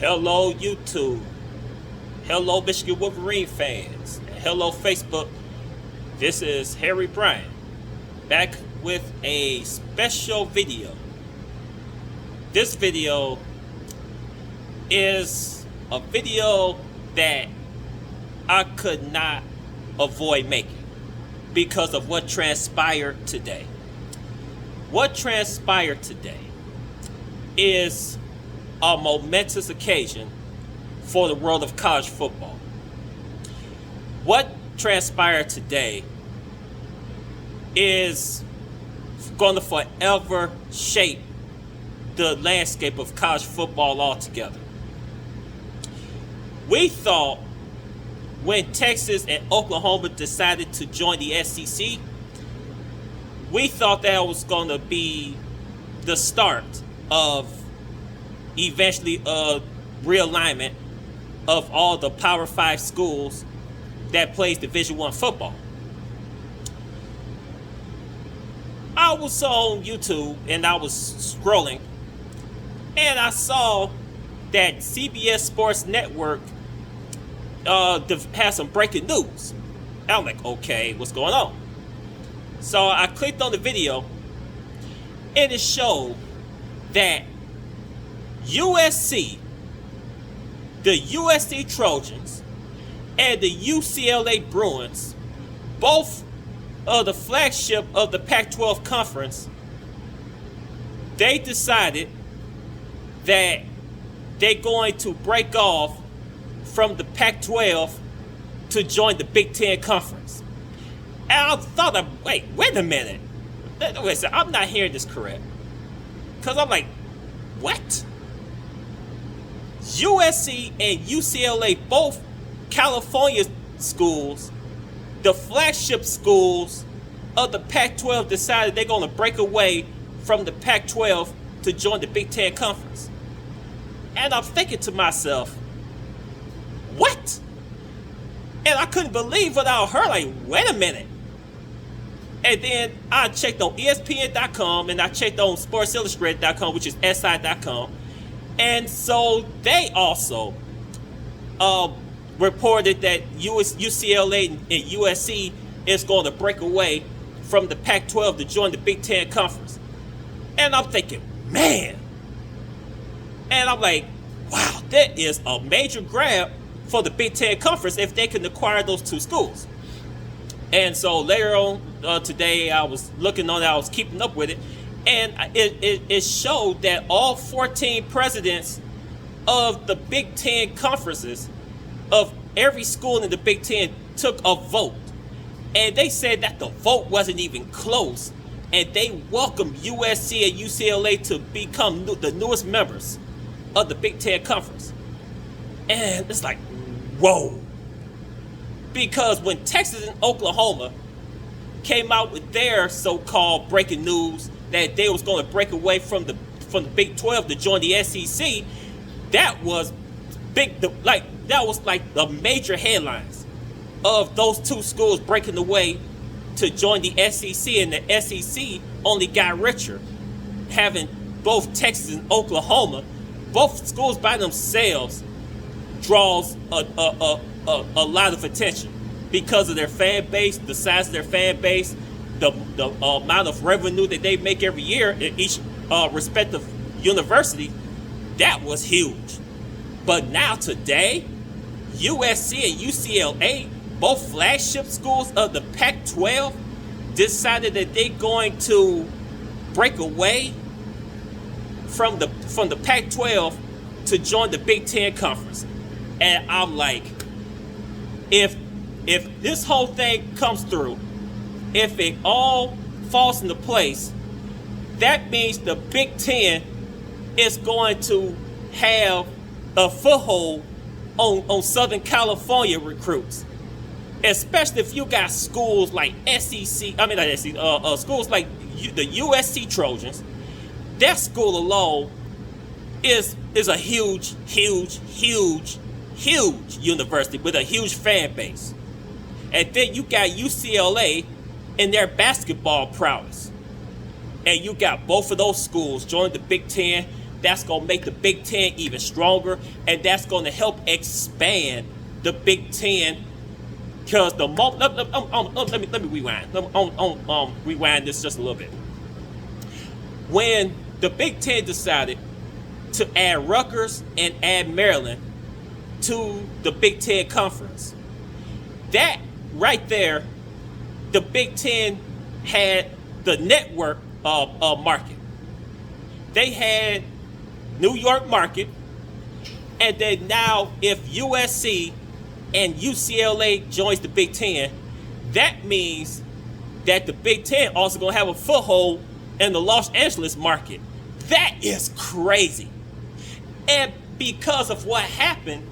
Hello, YouTube. Hello, Michigan Wolverine fans. Hello, Facebook. This is Harry Bryant back with a special video. This video is a video that I could not avoid making because of what transpired today. What transpired today is a momentous occasion for the world of college football. What transpired today is going to forever shape the landscape of college football altogether. We thought when Texas and Oklahoma decided to join the SEC, we thought that was going to be the start of eventually a realignment of all the Power 5 schools that plays Division I football. I was on YouTube and I was scrolling and I saw that CBS Sports Network had some breaking news. And I'm like, okay, what's going on? So I clicked on the video and it showed that USC, the USC Trojans, and the UCLA Bruins, both of the flagship of the Pac-12 Conference, they decided that they're going to break off from the Pac-12 to join the Big Ten Conference. And I thought, wait a minute. Wait, I'm not hearing this correct. Because I'm like, what? USC and UCLA, both California schools, the flagship schools of the Pac-12, decided they're going to break away from the Pac-12 to join the Big Ten Conference. And I'm thinking to myself, what? And I couldn't believe what I heard. Like, wait a minute. And then I checked on ESPN.com and I checked on SportsIllustrated.com, which is SI.com. And so they also reported that UCLA and USC is going to break away from the Pac-12 to join the Big Ten Conference. And I'm thinking, man. And I'm like, wow, that is a major grab for the Big Ten Conference if they can acquire those two schools. And so later on today, I was looking on it, I was keeping up with it. And it showed that all 14 presidents of the Big Ten conferences of every school in the Big Ten took a vote. And they said that the vote wasn't even close. And they welcomed USC and UCLA to become the newest members of the Big Ten Conference. And it's like, whoa. Because when Texas and Oklahoma came out with their so-called breaking news that they was going to break away from the Big 12 to join the SEC, that was big. That was like the major headlines of those two schools breaking away to join the SEC, and the SEC only got richer, having both Texas and Oklahoma, both schools by themselves, draws a lot of attention because of their fan base, the size of their fan base, the amount of revenue that they make every year in each respective university. That was huge. But now today, USC and UCLA, both flagship schools of the Pac-12, decided that they're going to break away from the Pac-12 to join the Big Ten Conference. And I'm like, if this whole thing comes through, if it all falls into place, that means the Big Ten is going to have a foothold on Southern California recruits, especially if you got schools like schools like the USC Trojans. That school alone is a huge university with a huge fan base. And then you got UCLA and their basketball prowess. And you got both of those schools joining the Big Ten that's going to make the Big Ten even stronger, and that's going to help expand the Big Ten. Because the moment, let me rewind. Rewind this just a little bit. When the Big Ten decided to add Rutgers and add Maryland to the Big Ten Conference, that right there, the Big Ten had the network market. They had New York market, and then now if USC and UCLA joins the Big Ten, that means that the Big Ten also gonna have a foothold in the Los Angeles market. That is crazy. And because of what happened,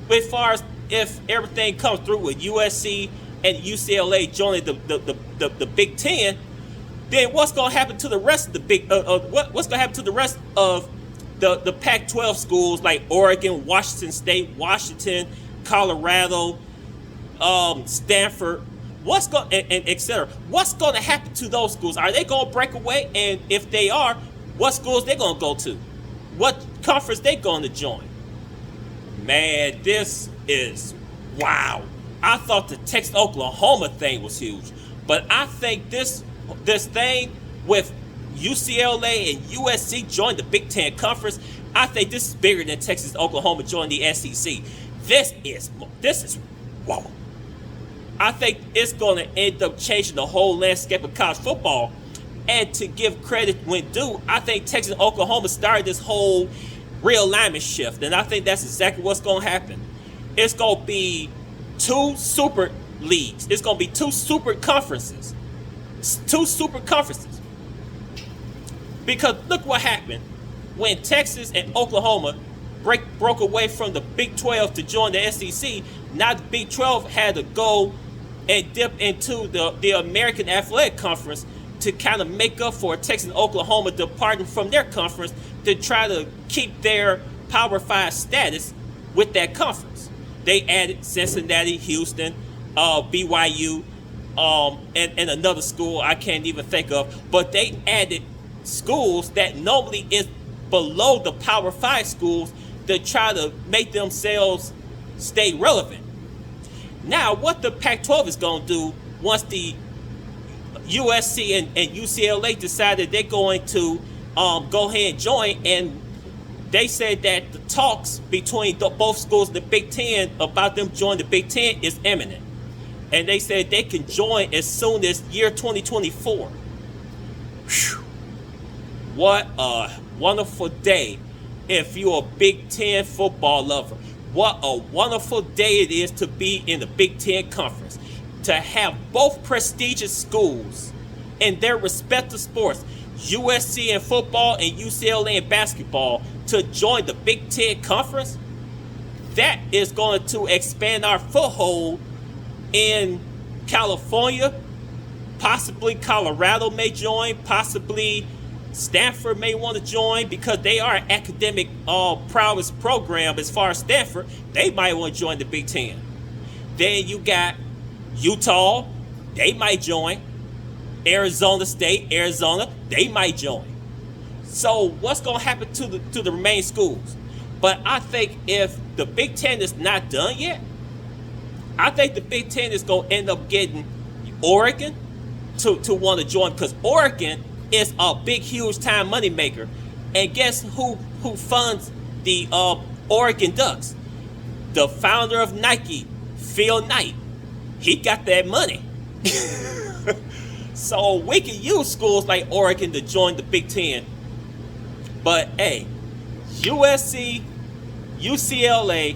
as far as if everything comes through with USC and UCLA joining the Big Ten, then what's gonna happen to the rest of the what's gonna happen to the rest of the Pac-12 schools like Oregon, Washington State, Washington, Colorado, Stanford, and etc. What's going to happen to those schools? Are they going to break away? And if they are, what schools they going to go to? What conference they going to join? Man, this is wow. I thought the Texas-Oklahoma thing was huge, but I think this thing with UCLA and USC joined the Big Ten Conference, I think this is bigger than Texas-Oklahoma joined the SEC. This is whoa. I think it's going to end up changing the whole landscape of college football. And to give credit when due, I think Texas and Oklahoma started this whole realignment shift. And I think that's exactly what's going to happen. It's going to be 2 super leagues. It's going to be 2 super conferences. 2 super conferences. Because look what happened when Texas and Oklahoma broke away from the Big 12 to join the SEC. Now the Big 12 had to go and dip into the American Athletic Conference to kind of make up for Texas and Oklahoma departing from their conference to try to keep their Power 5 status with that conference. They added Cincinnati, Houston, BYU, and another school I can't even think of. But they added schools that normally is below the Power 5 schools to try to make themselves stay relevant. Now, what the Pac-12 is going to do once the USC and UCLA decided they're going to go ahead and join, and they said that the talks between both schools in the Big Ten about them joining the Big Ten is imminent. And they said they can join as soon as year 2024. Whew. What a wonderful day if you're a Big Ten football lover. What a wonderful day it is to be in the Big Ten Conference. To have both prestigious schools in their respective sports, USC in football and UCLA in basketball, to join the Big Ten Conference, that is going to expand our foothold in California. Possibly Colorado may join, possibly Stanford may want to join because they are an academic prowess program. As far as Stanford, they might want to join the Big Ten. Then you got Utah, they might join. Arizona State, Arizona, they might join. So what's going to happen to the remaining schools? But I think if the Big Ten is not done yet, I think the Big Ten is going to end up getting Oregon to want to join, because Oregon is a big, huge time money maker. And guess who funds the Oregon Ducks? The founder of Nike, Phil Knight. He got that money. So we can use schools like Oregon to join the Big Ten. But hey, USC, UCLA,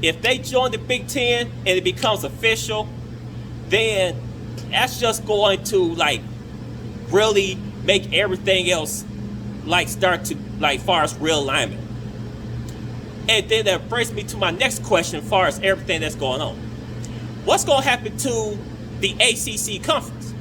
if they join the Big Ten and it becomes official, then that's just going to really make everything else start to far as real alignment. And then that brings me to my next question as far as everything that's going on. What's going to happen to the ACC conference?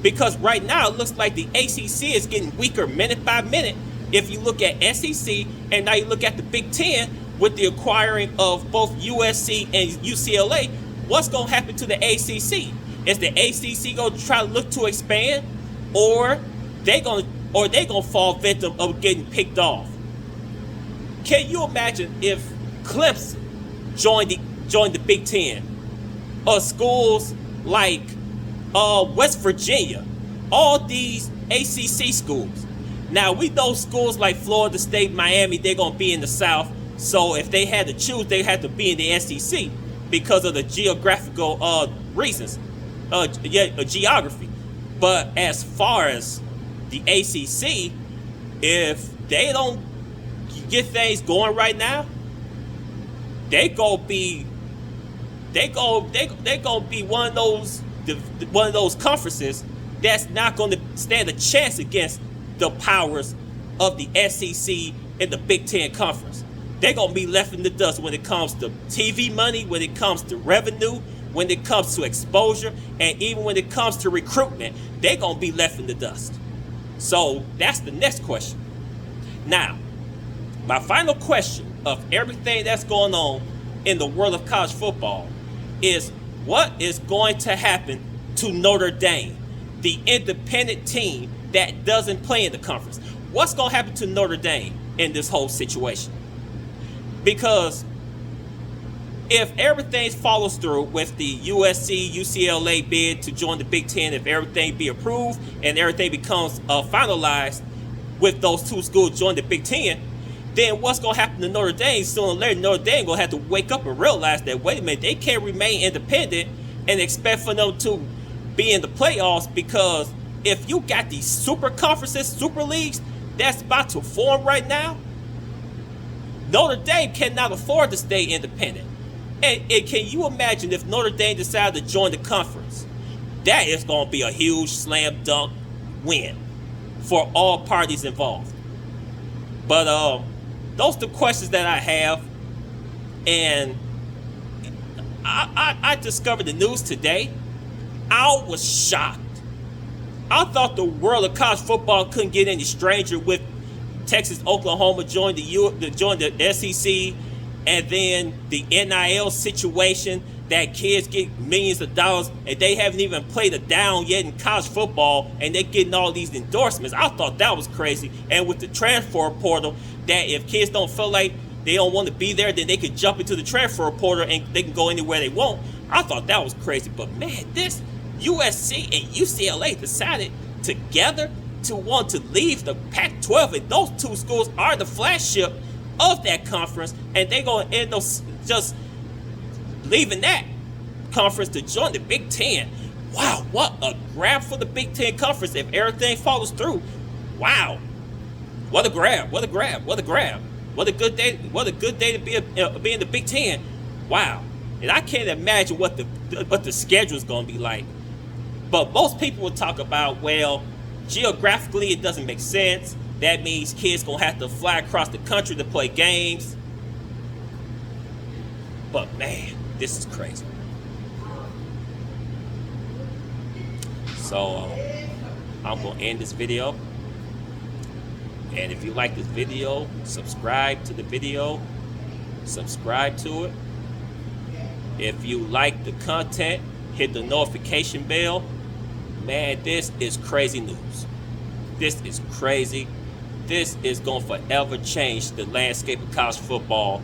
Because right now it looks like the ACC is getting weaker minute by minute. If you look at SEC and now you look at the Big Ten with the acquiring of both USC and UCLA, what's going to happen to the ACC? Is the ACC going to try to look to expand, or they going to fall victim of getting picked off? Can you imagine if Clemson joined the Big Ten, or schools like West Virginia, all these ACC schools? Now we know schools like Florida State, Miami, they're gonna be in the South. So if they had to choose, they had to be in the SEC because of the geographical reasons, geography. But as far as the ACC, if they don't get things going right now, they gonna be one of those conferences that's not going to stand a chance against the powers of the SEC and the Big Ten Conference. They're going to be left in the dust when it comes to TV money, when it comes to revenue, when it comes to exposure, and even when it comes to recruitment. They're going to be left in the dust. So that's the next question. Now, my final question of everything that's going on in the world of college football is, what is going to happen to Notre Dame, the independent team that doesn't play in the conference? What's going to happen to Notre Dame in this whole situation? Because if everything follows through with the USC, UCLA bid to join the Big Ten, if everything be approved and everything becomes finalized with those two schools joining the Big Ten, then what's going to happen to Notre Dame? Sooner or later, Notre Dame going to have to wake up and realize that, wait a minute, they can't remain independent and expect for them to be in the playoffs, because if you got these super conferences, super leagues that's about to form right now, Notre Dame cannot afford to stay independent. And can you imagine if Notre Dame decided to join the conference? That is going to be a huge slam dunk win for all parties involved. But those are the questions that I have. And I discovered the news today. I was shocked. I thought the world of college football couldn't get any stranger with Texas, Oklahoma joined the SEC, and then the NIL situation that kids get millions of dollars and they haven't even played a down yet in college football and they're getting all these endorsements. I thought that was crazy. And with the transfer portal, that if kids don't feel like they don't want to be there, then they could jump into the transfer portal and they can go anywhere they want. I thought that was crazy. But man, this USC and UCLA decided together to want to leave the Pac-12, and those two schools are the flagship of that conference, and they're going to end up just leaving that conference to join the Big Ten. Wow, what a grab for the Big Ten Conference if everything follows through. Wow, what a grab, what a grab, what a grab. What a good day to be in the Big Ten. Wow. And I can't imagine what the schedule is going to be like. But most people will talk about, well, geographically it doesn't make sense. That means kids going to have to fly across the country to play games. But man, this is crazy. So I'm going to end this video. And if you like this video, subscribe to the video. Subscribe to it. If you like the content, hit the notification bell. Man, this is crazy news. This is crazy. This is going to forever change the landscape of college football,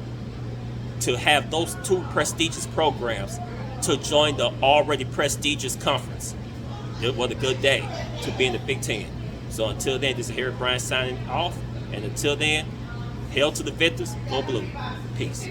to have those two prestigious programs to join the already prestigious conference. It was a good day to be in the Big Ten. So until then, this is Harry Bryan signing off. And until then, hail to the victors, go blue. Peace.